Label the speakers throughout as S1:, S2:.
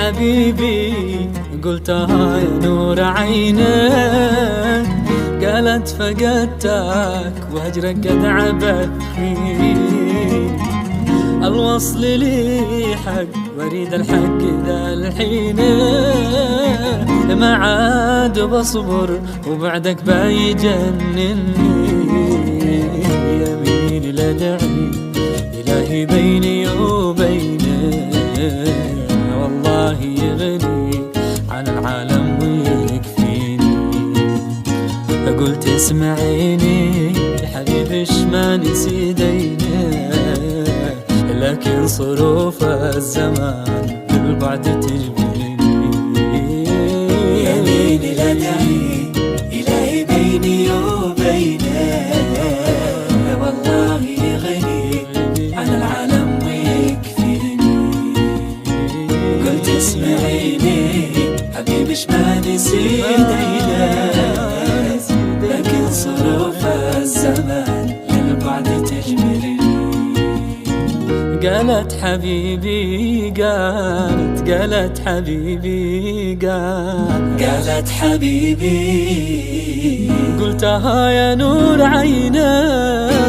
S1: حبيبي قلتها يا نور عينك، قالت فقدتك وهجرك قد عبث فيه. الوصل لي حق واريد الحق ذا الحين، ما عاد بصبر وبعدك بيجنني. يميني لا داعي إلهي بيني وبينك، والله يغني عن العالم ويكفيني. فقلت اسمعيني حبيبي اش ما نسي دينك، لكن صروف الزمان بالبعد تجبرني.
S2: يميني لا داعي إلهي بيني وبينك، والله يغني عن العالم ويكفيني. قلت اسمعيني حبيبي اش ما نسي دينك، لكن صروف الزمان للبعد تجبرني.
S1: قالت حبيبي قالت حبيبي
S2: قالت حبيبي
S1: قلتها يا نور عينك.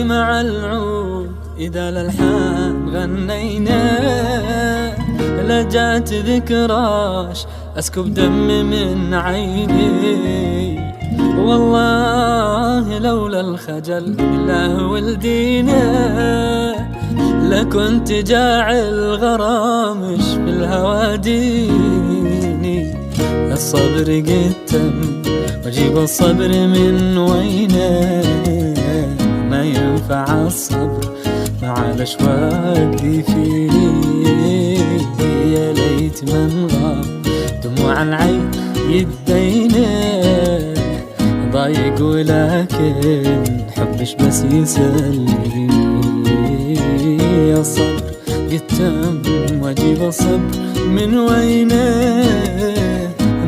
S1: مع العود إذا للحان غنينا، لجات ذكراش أسكب دم من عيني. والله لولا الخجل بالله ولدينا، لكنت جاعل غرامش في الهواديني. الصبر قد تم واجيب الصبر من وينه، ما ينفع الصبر مع الأشواق ذي فيه. يا ليت من غاب دموع العين يدينا، ضايق ولكن حبش بس يسلي. الصبر قد تم واجيب الصبر من وينه،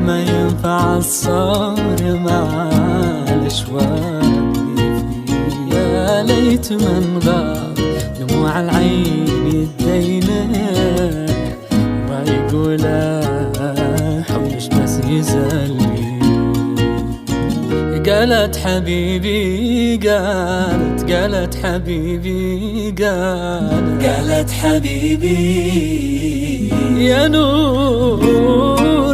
S1: ما ينفع الصبر مع الأشواق. يا ليت من غاب دموع العين يدينا، ضايق ولا حوش بس يزلي. قالت حبيبي قالت حبيبي
S2: قالت حبيبي
S1: يا نور